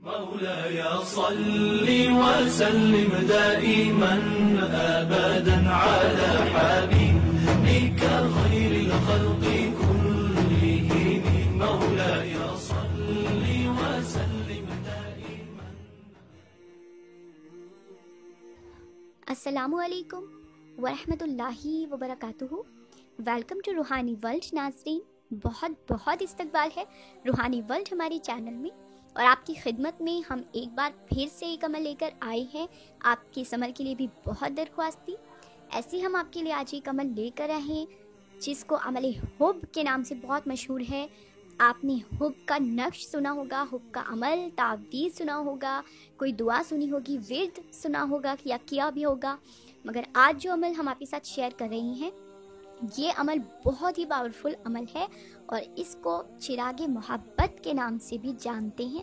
مولاي صل وسلم دائما ابدا على حبيبك خير الخلق كلهم مولاي صل وسلم دائما. السلام علیکم ورحمۃ اللہ وبرکاتہ. ویلکم ٹو روحانی ورلڈ. ناظرین، بہت بہت استقبال ہے روحانی ورلڈ ہمارے چینل میں، اور آپ کی خدمت میں ہم ایک بار پھر سے ایک عمل لے کر آئے ہیں. آپ کی اس عمل کے لیے بھی بہت درخواست تھی. ایسے ہم آپ کے لیے آج ایک عمل لے کر آئے ہیں جس کو عمل حب کے نام سے بہت مشہور ہے. آپ نے حب کا نقش سنا ہوگا، حب کا عمل تعویذ سنا ہوگا، کوئی دعا سنی ہوگی، ورد سنا ہوگا یا کیا بھی ہوگا. مگر آج جو عمل ہم آپ کے ساتھ شیئر کر رہے ہیں یہ عمل بہت ہی پاورفل عمل ہے، اور اس کو چراغ محبت کے نام سے بھی جانتے ہیں.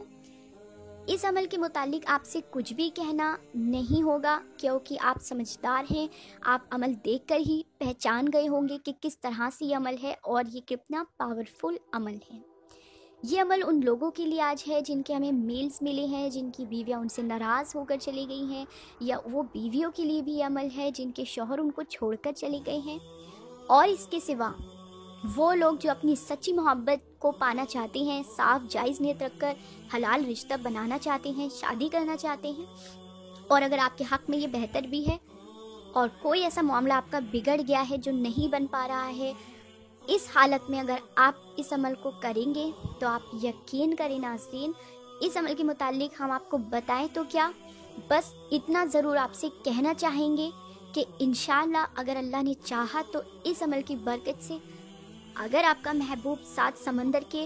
اس عمل کے متعلق آپ سے کچھ بھی کہنا نہیں ہوگا کیونکہ آپ سمجھدار ہیں. آپ عمل دیکھ کر ہی پہچان گئے ہوں گے کہ کس طرح سے یہ عمل ہے اور یہ کتنا پاورفل عمل ہے. یہ عمل ان لوگوں کے لیے آج ہے جن کے ہمیں میلز ملے ہیں، جن کی بیویاں ان سے ناراض ہو کر چلی گئی ہیں، یا وہ بیویوں کے لیے بھی یہ عمل ہے جن کے شوہر ان کو چھوڑ کر چلے گئے ہیں. اور اس کے سوا وہ لوگ جو اپنی سچی محبت کو پانا چاہتے ہیں، صاف جائز نیت رکھ کر حلال رشتہ بنانا چاہتے ہیں، شادی کرنا چاہتے ہیں، اور اگر آپ کے حق میں یہ بہتر بھی ہے اور کوئی ایسا معاملہ آپ کا بگڑ گیا ہے جو نہیں بن پا رہا ہے، اس حالت میں اگر آپ اس عمل کو کریں گے تو آپ یقین کریں ناظرین، اس عمل کے متعلق ہم آپ کو بتائیں تو کیا، بس اتنا ضرور آپ سے کہنا چاہیں گے کہ انشاءاللہ اگر اللہ نے چاہا تو اس عمل کی برکت سے اگر آپ کا محبوب 7 سمندر کے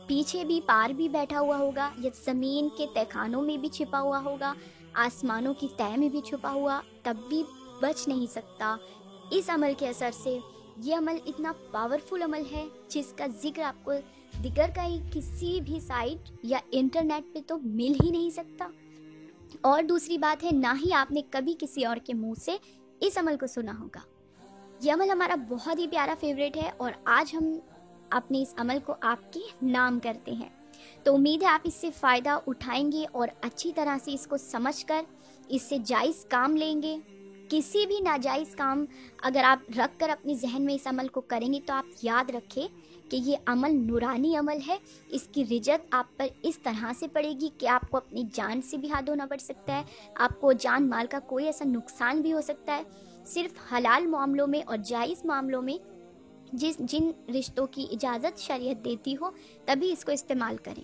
پیچھے بھی پار بھی بیٹھا ہوا ہوگا، یا زمین کے تہخانوں میں بھی چھپا ہوا ہوگا، آسمانوں کی تہہ میں بھی چھپا ہوا، تب بھی بچ نہیں سکتا اس عمل کے اثر سے. یہ عمل اتنا پاورفل عمل ہے جس کا ذکر آپ کو دیگر کا ہی کسی بھی سائٹ یا انٹرنیٹ پہ تو مل ہی نہیں سکتا. اور دوسری بات ہے، نہ ہی آپ نے کبھی کسی اور کے منہ سے اس عمل کو سنا ہوگا. یہ عمل ہمارا بہت ہی پیارا فیوریٹ ہے، اور آج ہم اپنے اس عمل کو آپ کے نام کرتے ہیں. تو امید ہے آپ اس سے فائدہ اٹھائیں گے اور اچھی طرح سے اس کو سمجھ کر اس سے جائز کام لیں گے. کسی بھی ناجائز کام اگر آپ رکھ کر اپنے ذہن میں اس عمل کو کریں گے تو آپ یاد رکھیں کہ یہ عمل نورانی عمل ہے. اس کی رجت آپ پر اس طرح سے پڑے گی کہ آپ کو اپنی جان سے بھی ہاتھ دھونا پڑ سکتا ہے، آپ کو جان مال کا کوئی ایسا نقصان بھی ہو سکتا ہے. صرف حلال معاملوں میں اور جائز معاملوں میں جن رشتوں کی اجازت شریعت دیتی ہو تبھی اس کو استعمال کریں.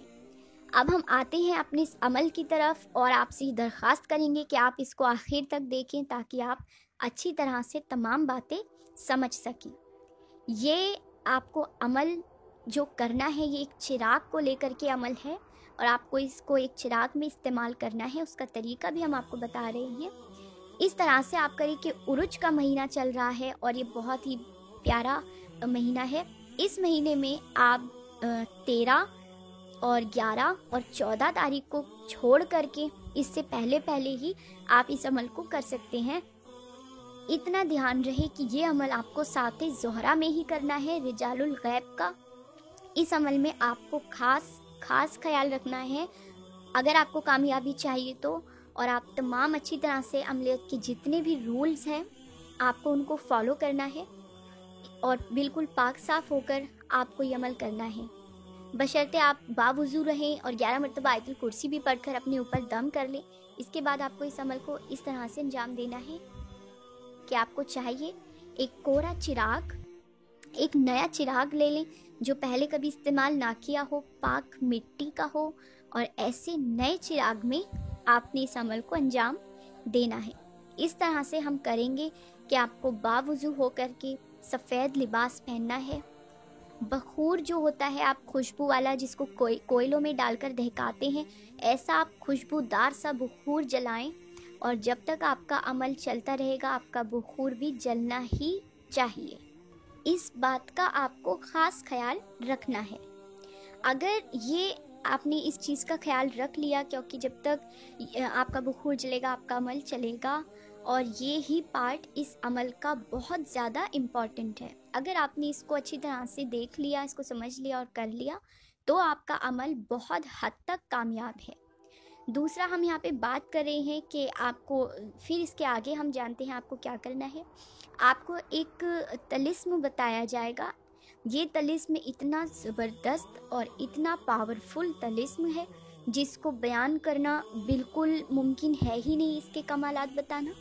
اب ہم آتے ہیں اپنے اس عمل کی طرف، اور آپ سے درخواست کریں گے کہ آپ اس کو آخر تک دیکھیں تاکہ آپ اچھی طرح سے تمام باتیں سمجھ سکیں. یہ آپ کو عمل جو کرنا ہے یہ ایک چراغ کو لے کر کے عمل ہے، اور آپ کو اس کو ایک چراغ میں استعمال کرنا ہے. اس کا طریقہ بھی ہم آپ کو بتا رہے ہیں. اس طرح سے آپ کریں کہ عرج کا مہینہ چل رہا ہے اور یہ بہت ہی پیارا مہینہ ہے. اس مہینے میں آپ 13 اور 11 اور 14 تاریخ کو چھوڑ کر کے اس سے پہلے ہی آپ اس عمل کو کر سکتے ہیں. اتنا دھیان رہے کہ یہ عمل آپ کو ساعت زہرہ میں ہی کرنا ہے، رجال الغیب کا. اس عمل میں آپ کو خاص خیال رکھنا ہے. اگر آپ کو کامیابی چاہیے تو، اور آپ تمام اچھی طرح سے عملیات کے جتنے بھی رولز ہیں آپ کو ان کو فالو کرنا ہے، اور بالکل پاک صاف ہو کر آپ کو یہ عمل کرنا ہے. بشرطے آپ باوضو رہیں اور 11 مرتبہ آیت الکرسی بھی پڑھ کر اپنے اوپر دم کر لیں. اس کے بعد آپ کو اس عمل کو اس طرح سے انجام دینا ہے کہ آپ کو چاہیے ایک کوڑا چراغ، ایک نیا چراغ لے لیں جو پہلے کبھی استعمال نہ کیا ہو، پاک مٹی کا ہو، اور ایسے نئے چراغ میں آپ نے اس عمل کو انجام دینا ہے. اس طرح سے ہم کریں گے کہ آپ کو باوضو ہو کر کے سفید لباس پہننا ہے. بخور جو ہوتا ہے آپ خوشبو والا جس کو کوئلوں میں ڈال کر دہکاتے ہیں، ایسا آپ خوشبودار سا بخور جلائیں، اور جب تک آپ کا عمل چلتا رہے گا آپ کا بخور بھی جلنا ہی چاہیے. اس بات کا آپ کو خاص خیال رکھنا ہے. اگر یہ آپ نے اس چیز کا خیال رکھ لیا، کیونکہ جب تک آپ کا بخور جلے گا آپ کا عمل چلے گا، اور یہ ہی پارٹ اس عمل کا بہت زیادہ امپورٹنٹ ہے. اگر آپ نے اس کو اچھی طرح سے دیکھ لیا، اس کو سمجھ لیا اور کر لیا تو آپ کا عمل بہت حد تک کامیاب ہے. दूसरा हम यहाँ पे बात कर रहे हैं कि आपको, फिर इसके आगे हम जानते हैं आपको क्या करना है। आपको एक तलिस्म बताया जाएगा। ये तलिस्म इतना ज़बरदस्त और इतना पावरफुल तलिस्म है जिसको बयान करना बिल्कुल मुमकिन है ही नहीं, इसके कमालात बताना।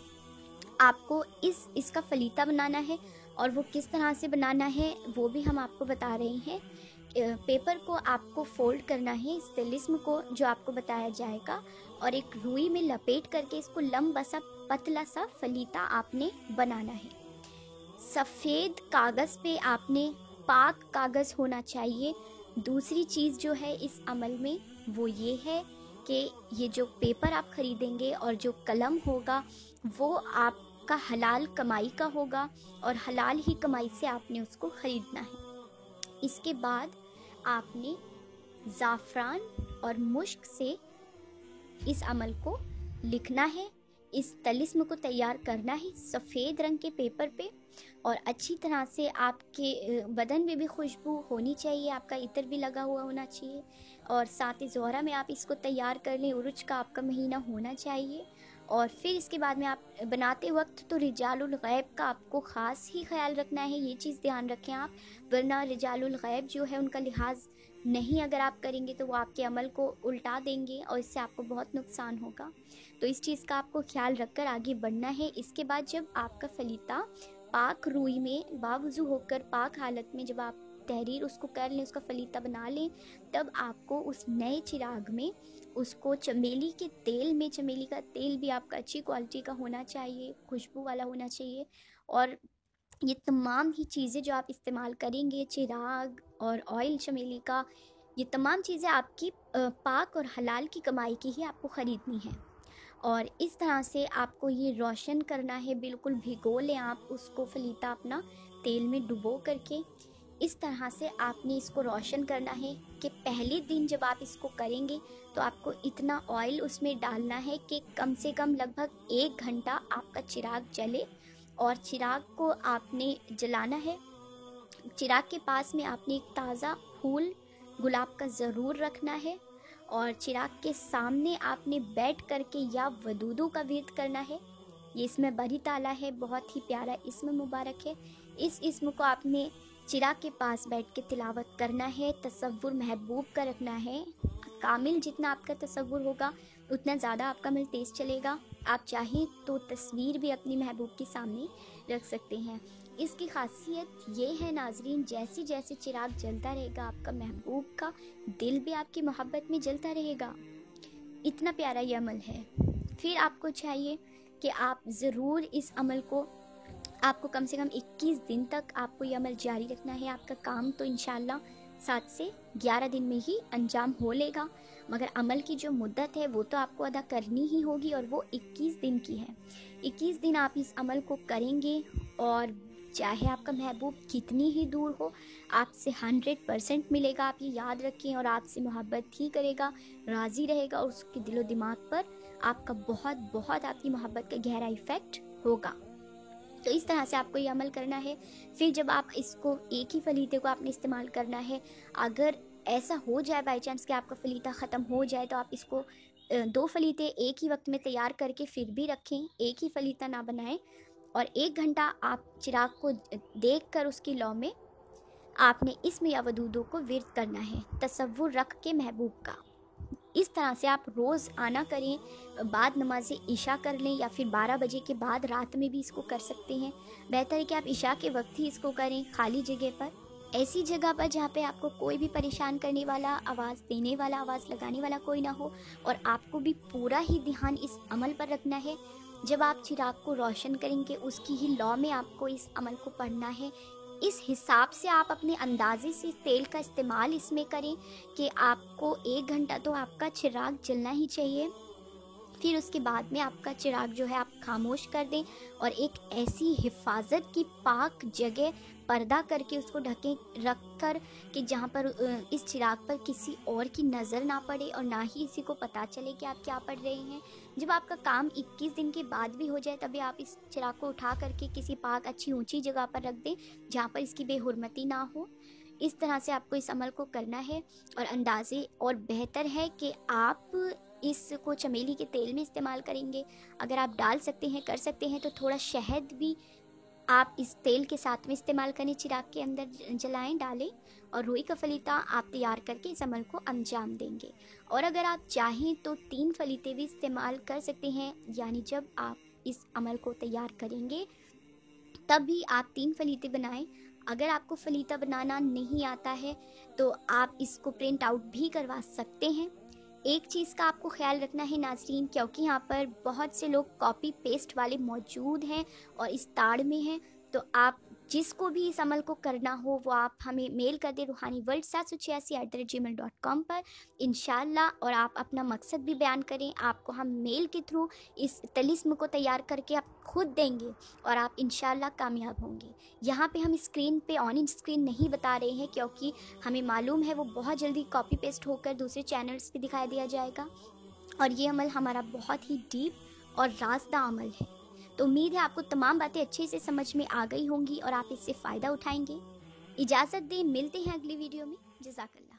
आपको इसका फलीता बनाना है, और वो किस तरह से बनाना है वो भी हम आपको बता रहे हैं। पेपर को आपको फोल्ड करना है, इस तिलिस्म को जो आपको बताया जाएगा, और एक रुई में लपेट करके इसको लंबा सा पतला सा फलीता आपने बनाना है। सफ़ेद कागज़ पे आपने पाक कागज़ होना चाहिए। दूसरी चीज़ जो है इस अमल में वो ये है कि ये जो पेपर आप ख़रीदेंगे और जो कलम होगा वो आपका हलाल कमाई का होगा, और हलाल ही कमाई से आपने उसको ख़रीदना है। इसके बाद आपने ज़ाफ़रान और मुश्क से इस अमल को लिखना है, इस तलिस्म को तैयार करना है सफ़ेद रंग के पेपर पे, और अच्छी तरह से आपके बदन में भी खुशबू होनी चाहिए, आपका इत्र भी लगा हुआ होना चाहिए, और साथ ही ज़ोहरा में आप इसको तैयार कर लें, उरुज का आपका महीना होना चाहिए। और फिर इसके बाद में आप बनाते वक्त तो रिजालुल गैब का आपको ख़ास ही ख्याल रखना है, ये चीज़ ध्यान रखें आप, वरना रिजालुल गैब जो है उनका लिहाज नहीं अगर आप करेंगे तो वो आपके अमल को उल्टा देंगे और इससे आपको बहुत नुकसान होगा। तो इस चीज़ का आपको ख्याल रखकर आगे बढ़ना है। इसके बाद जब आपका फलीता पाक रुई में बावजू होकर पाक हालत में जब आप तहरीर उसको कर लें, उसका फलीता बना लें, तब आपको उस नए चिराग में उसको चमेली के तेल में, चमेली का तेल भी आपका अच्छी क्वालिटी का होना चाहिए, खुशबू वाला होना चाहिए, और ये तमाम ही चीज़ें जो आप इस्तेमाल करेंगे, चिराग और ऑयल चमेली का, ये तमाम चीज़ें आपकी पाक और हलाल की कमाई की ही आपको ख़रीदनी है। और इस तरह से आपको ये रोशन करना है, बिल्कुल भिगो लें आप उसको फलीता अपना तेल में डुबो करके। इस तरह से आपने इसको रोशन करना है कि पहले दिन जब आप इसको करेंगे तो आपको इतना ऑयल उसमें डालना है कि कम से कम लगभग 1 घंटा आपका चिराग जले, और चिराग को आपने जलाना है। चिराग के पास में आपने एक ताज़ा फूल गुलाब का ज़रूर रखना है, और चिराग के सामने आपने बैठ करके या वदूदू का विर्द करना है। ये इसमें बरी ताला है, बहुत ही प्यारा इसम मुबारक है। इस इसम को आपने चिराग के पास बैठ के तिलावत करना है, तसव्वुर महबूब का रखना है। कामिल जितना आपका तसव्वुर होगा उतना ज़्यादा आपका अमल तेज़ चलेगा। आप चाहें तो तस्वीर भी अपनी महबूब के सामने रख सकते हैं। इसकी खासियत ये है नाजरीन, जैसे जैसे चिराग जलता रहेगा आपका महबूब का दिल भी आपकी मोहब्बत में जलता रहेगा। इतना प्यारा ये अमल है। फिर आपको चाहिए कि आप ज़रूर इस अमल को, आपको कम से कम 21 दिन तक आपको ये अमल जारी रखना है। आपका काम तो इंशाल्लाह 7 से 11 दिन में ही अंजाम हो लेगा, मगर अमल की जो मुद्दत है वो तो आपको अदा करनी ही होगी, और वो 21 दिन की है। 21 दिन आप इस अमल को करेंगे, और चाहे आपका महबूब कितनी ही दूर हो, आपसे 100% मिलेगा। आप ये याद रखें, और आपसे मोहब्बत ही करेगा, राज़ी रहेगा, और उसके दिलो दिमाग पर आपका बहुत बहुत आपकी मोहब्बत का गहरा इफ़ेक्ट होगा। तो इस तरह से आपको ये अमल करना है। फिर जब आप इसको, एक ही फलीते को आपने इस्तेमाल करना है। अगर ऐसा हो जाए बाई चांस कि आपका फलीता ख़त्म हो जाए तो आप इसको 2 फलीते एक ही वक्त में तैयार करके फिर भी रखें, एक ही फलीता ना बनाएं, और 1 घंटा आप चिराग को देखकर उसकी लौ में आपने इसमें या वदूदों को विर्द करना है, तसव्वुर रख के महबूब का। इस तरह से आप रोज़ आना करें, बाद नमाज इशा कर लें, या फिर 12 बजे के बाद रात में भी इसको कर सकते हैं। बेहतर है कि आप इशा के वक्त ही इसको करें, खाली जगह पर, ऐसी जगह पर जहाँ पे आपको कोई भी परेशान करने वाला, आवाज़ देने वाला, आवाज़ लगाने वाला कोई ना हो, और आपको भी पूरा ही ध्यान इस अमल पर रखना है। जब आप चिराग को रोशन करेंगे उसकी ही लौ में आपको इस अमल को पढ़ना है। इस हिसाब से आप अपने अंदाजे से तेल का इस्तेमाल इसमें करें कि आपको 1 घंटा तो आपका चिराग जलना ही चाहिए। फिर उसके बाद में आपका चिराग जो है आप खामोश कर दें, और एक ऐसी हिफाजत की पाक जगह पर्दा करके उसको ढके रख कर कि जहाँ पर इस चिराग पर किसी और की नज़र ना पड़े, और ना ही किसी को पता चले कि आप क्या पढ़ रहे हैं। जब आपका काम 21 दिन के बाद भी हो जाए तभी आप इस चिराग को उठा करके किसी पाक अच्छी ऊंची जगह पर रख दें जहाँ पर इसकी बेहुरमती ना हो। इस तरह से आपको इस अमल को करना है। और अंदाज़े और बेहतर है कि आप इसको चमेली के तेल में इस्तेमाल करेंगे। अगर आप डाल सकते हैं, कर सकते हैं, तो थोड़ा शहद भी आप इस तेल के साथ में इस्तेमाल करें, चिराग के अंदर जलाएं, डालें और रुई का फलीता आप तैयार करके इस अमल को अंजाम देंगे। और अगर आप चाहें तो 3 फलीते भी इस्तेमाल कर सकते हैं, यानी जब आप इस अमल को तैयार करेंगे तब भी आप 3 फलीते बनाएं। अगर आपको फलीता बनाना नहीं आता है तो आप इसको प्रिंट आउट भी करवा सकते हैं। एक चीज़ का आपको ख्याल रखना है नाज़रीन, क्योंकि यहाँ पर बहुत से लोग कॉपी पेस्ट वाले मौजूद हैं और इस ताड़ में हैं, तो आप जिसको भी इस अमल को करना हो वो आप हमें मेल कर दें ruhaniworld786@gmail.com पर इंशाल्लाह। और आप अपना मकसद भी बयान करें, आपको हम मेल के थ्रू इस तलिस्म को तैयार करके आप खुद देंगे और आप इंशाल्लाह कामयाब होंगे। यहाँ पे हम स्क्रीन पे ऑन स्क्रीन नहीं बता रहे हैं, क्योंकि हमें मालूम है वो बहुत जल्दी कॉपी पेस्ट होकर दूसरे चैनल्स पे दिखाई दिया जाएगा। और ये अमल हमारा बहुत ही डीप और राज़दा अमल है। तो उम्मीद है आपको तमाम बातें अच्छे से समझ में आ गई होंगी और आप इससे फ़ायदा उठाएंगे। इजाज़त दें, मिलते हैं अगली वीडियो में। जज़ाकल्लाह।